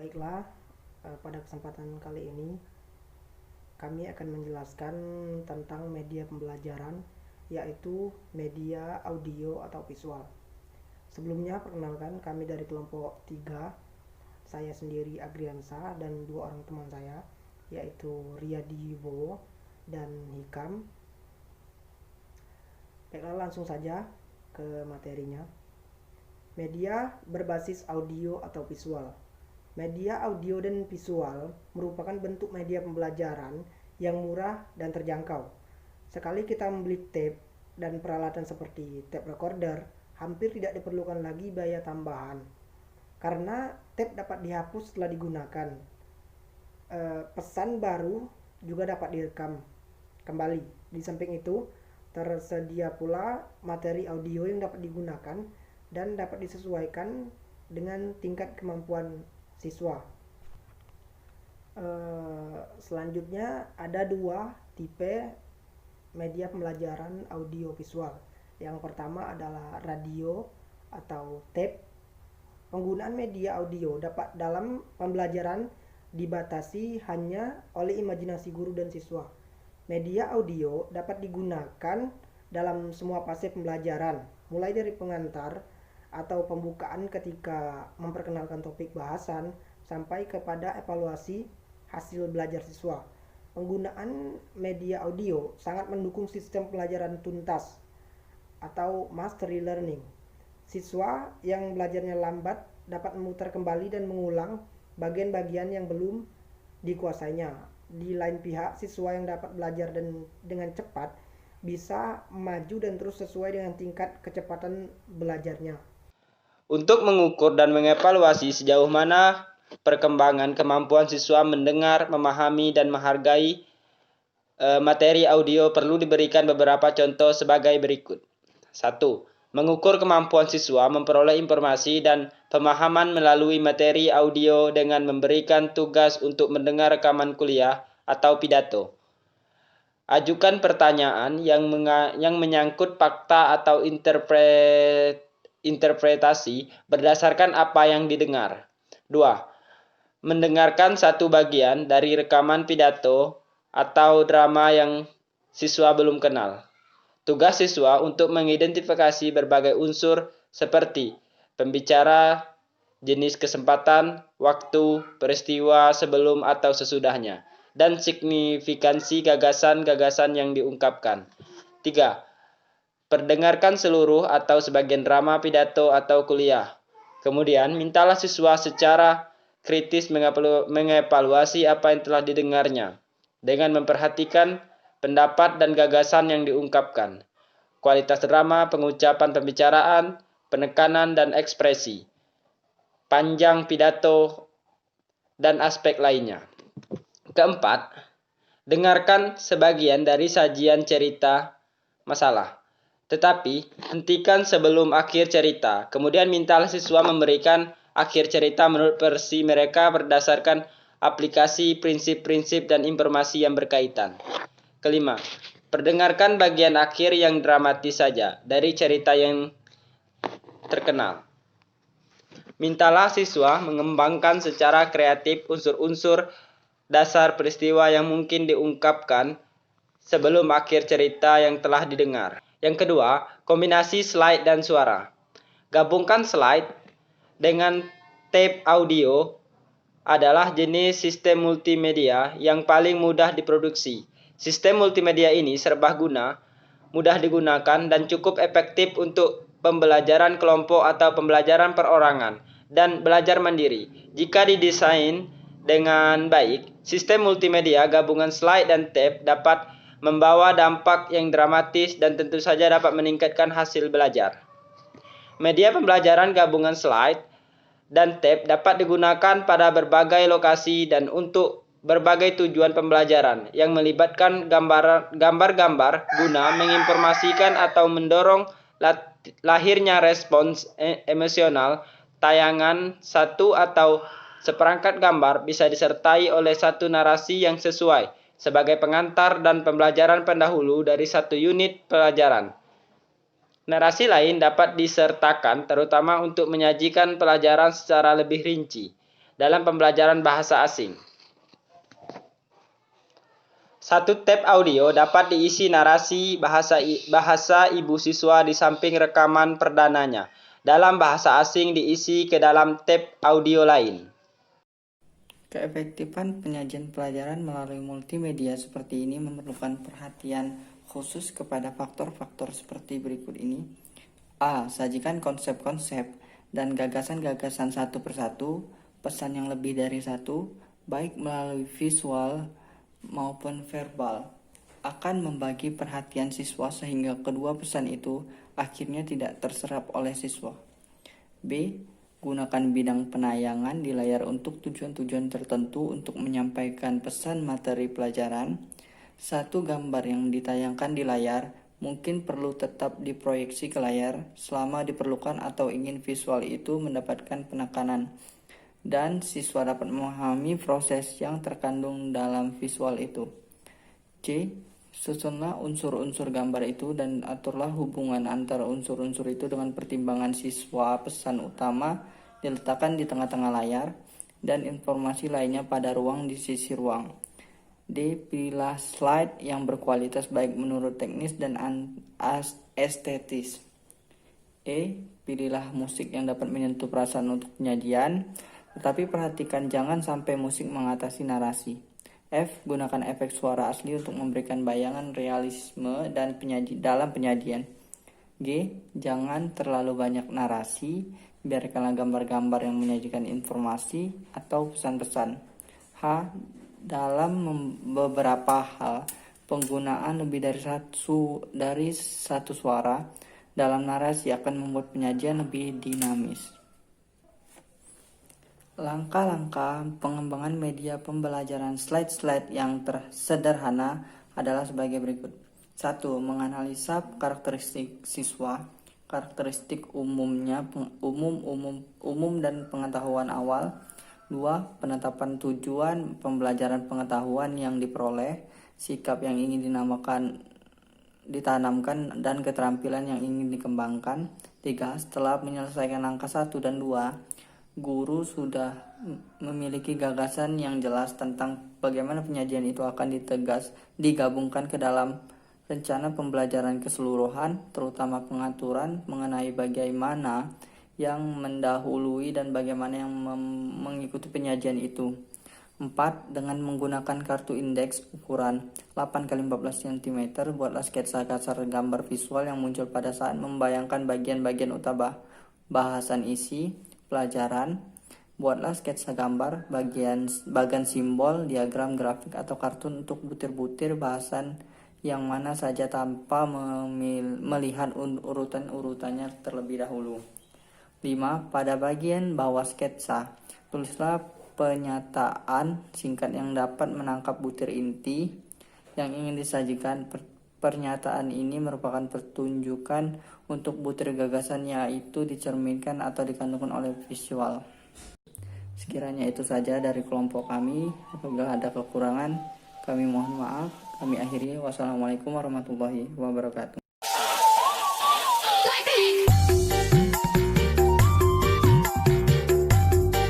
Baiklah, pada kesempatan kali ini kami akan menjelaskan tentang media pembelajaran, yaitu media audio atau visual. Sebelumnya perkenalkan, kami dari kelompok 3, saya sendiri Agriansa dan dua orang teman saya, yaitu Riyadi Wibowo dan Hikam. Baiklah, langsung saja ke materinya. Media berbasis audio atau visual. Media audio dan visual merupakan bentuk media pembelajaran yang murah dan terjangkau. Sekali kita membeli tape dan peralatan seperti tape recorder, hampir tidak diperlukan lagi biaya tambahan. Karena tape dapat dihapus setelah digunakan. Pesan baru juga dapat direkam kembali. Di samping itu, tersedia pula materi audio yang dapat digunakan dan dapat disesuaikan dengan tingkat kemampuan siswa. Selanjutnya ada dua tipe media pembelajaran audio visual. Yang pertama adalah radio atau tape. Penggunaan media audio dapat dalam pembelajaran dibatasi hanya oleh imajinasi guru dan siswa. Media audio dapat digunakan dalam semua fase pembelajaran, mulai dari pengantar atau pembukaan ketika memperkenalkan topik bahasan sampai kepada evaluasi hasil belajar siswa. Penggunaan media audio sangat mendukung sistem pelajaran tuntas atau mastery learning. Siswa yang belajarnya lambat dapat memutar kembali dan mengulang bagian-bagian yang belum dikuasainya. Di lain pihak, siswa yang dapat belajar dengan cepat bisa maju dan terus sesuai dengan tingkat kecepatan belajarnya. Untuk mengukur dan mengevaluasi sejauh mana perkembangan kemampuan siswa mendengar, memahami, dan menghargai materi audio, perlu diberikan beberapa contoh sebagai berikut. 1. Mengukur kemampuan siswa memperoleh informasi dan pemahaman melalui materi audio dengan memberikan tugas untuk mendengar rekaman kuliah atau pidato. Ajukan pertanyaan yang menyangkut fakta atau interpretasi berdasarkan apa yang didengar. 2. Mendengarkan satu bagian dari rekaman pidato atau drama yang siswa belum kenal. Tugas siswa untuk mengidentifikasi berbagai unsur seperti pembicara, jenis kesempatan, waktu, peristiwa sebelum atau sesudahnya, dan signifikansi gagasan-gagasan yang diungkapkan. 3. Perdengarkan seluruh atau sebagian drama, pidato, atau kuliah. Kemudian, mintalah siswa secara kritis mengevaluasi apa yang telah didengarnya, dengan memperhatikan pendapat dan gagasan yang diungkapkan, kualitas drama, pengucapan pembicaraan, penekanan dan ekspresi, panjang pidato, dan aspek lainnya. Keempat, dengarkan sebagian dari sajian cerita masalah. Tetapi, hentikan sebelum akhir cerita. Kemudian mintalah siswa memberikan akhir cerita menurut versi mereka berdasarkan aplikasi, prinsip-prinsip, dan informasi yang berkaitan. Kelima, perdengarkan bagian akhir yang dramatis saja dari cerita yang terkenal. Mintalah siswa mengembangkan secara kreatif unsur-unsur dasar peristiwa yang mungkin diungkapkan sebelum akhir cerita yang telah didengar. Yang kedua, kombinasi slide dan suara. Gabungkan slide dengan tape audio adalah jenis sistem multimedia yang paling mudah diproduksi. Sistem multimedia ini serbaguna, mudah digunakan, dan cukup efektif untuk pembelajaran kelompok atau pembelajaran perorangan dan belajar mandiri. Jika didesain dengan baik, sistem multimedia gabungan slide dan tape dapat membawa dampak yang dramatis dan tentu saja dapat meningkatkan hasil belajar. Media pembelajaran gabungan slide dan tape dapat digunakan pada berbagai lokasi dan untuk berbagai tujuan pembelajaran yang melibatkan gambar-gambar guna menginformasikan atau mendorong lahirnya respons emosional. Tayangan satu atau seperangkat gambar bisa disertai oleh satu narasi yang sesuai sebagai pengantar dan pembelajaran pendahulu dari satu unit pelajaran. Narasi lain dapat disertakan terutama untuk menyajikan pelajaran secara lebih rinci. dalam pembelajaran bahasa asing. Satu tab audio dapat diisi narasi bahasa ibu siswa di samping rekaman perdananya. Dalam bahasa asing diisi ke dalam tab audio lain. Keefektifan penyajian pelajaran melalui multimedia seperti ini memerlukan perhatian khusus kepada faktor-faktor seperti berikut ini. A. Sajikan konsep-konsep dan gagasan-gagasan satu persatu, pesan yang lebih dari satu, baik melalui visual maupun verbal, akan membagi perhatian siswa sehingga kedua pesan itu akhirnya tidak terserap oleh siswa. B. Gunakan bidang penayangan di layar untuk tujuan-tujuan tertentu untuk menyampaikan pesan materi pelajaran. Satu gambar yang ditayangkan di layar mungkin perlu tetap diproyeksi ke layar selama diperlukan atau ingin visual itu mendapatkan penekanan dan siswa dapat memahami proses yang terkandung dalam visual itu. C. Susunlah unsur-unsur gambar itu dan aturlah hubungan antara unsur-unsur itu dengan pertimbangan siswa. Pesan utama diletakkan di tengah-tengah layar dan informasi lainnya pada ruang di sisi ruang. D. Pilihlah slide yang berkualitas baik menurut teknis dan estetis. E. Pilihlah musik yang dapat menyentuh perasaan untuk penyajian, tetapi perhatikan jangan sampai musik mengatasi narasi. F. Gunakan efek suara asli untuk memberikan bayangan realisme dan dalam penyajian. G. Jangan terlalu banyak narasi, biarkanlah gambar-gambar yang menyajikan informasi atau pesan-pesan. H. Dalam beberapa hal, penggunaan lebih dari satu suara dalam narasi akan membuat penyajian lebih dinamis. Langkah-langkah pengembangan media pembelajaran slide-slide yang sederhana adalah sebagai berikut. 1. Menganalisa karakteristik siswa, karakteristik umum dan pengetahuan awal. 2. Penetapan tujuan pembelajaran pengetahuan yang diperoleh, sikap yang ingin ditanamkan dan keterampilan yang ingin dikembangkan. 3. Setelah menyelesaikan langkah 1 dan 2, guru sudah memiliki gagasan yang jelas tentang bagaimana penyajian itu akan digabungkan ke dalam rencana pembelajaran keseluruhan, terutama pengaturan mengenai bagaimana yang mendahului dan bagaimana yang mengikuti penyajian itu. 4. Dengan menggunakan kartu indeks ukuran 8x14 cm, buatlah sketsa kasar gambar visual yang muncul pada saat membayangkan bagian-bagian utama bahasan isi pelajaran. Buatlah sketsa gambar bagian simbol, diagram grafik atau kartun untuk butir-butir bahasan yang mana saja tanpa melihat urutan-urutannya terlebih dahulu. 5. Pada bagian bawah sketsa, tulislah pernyataan singkat yang dapat menangkap butir inti yang ingin disajikan. Pernyataan ini merupakan pertunjukan untuk butir gagasan yaitu dicerminkan atau dikandungkan oleh visual. Sekiranya itu saja dari kelompok kami. Apabila ada kekurangan, kami mohon maaf. Kami akhiri. Wassalamualaikum warahmatullahi wabarakatuh.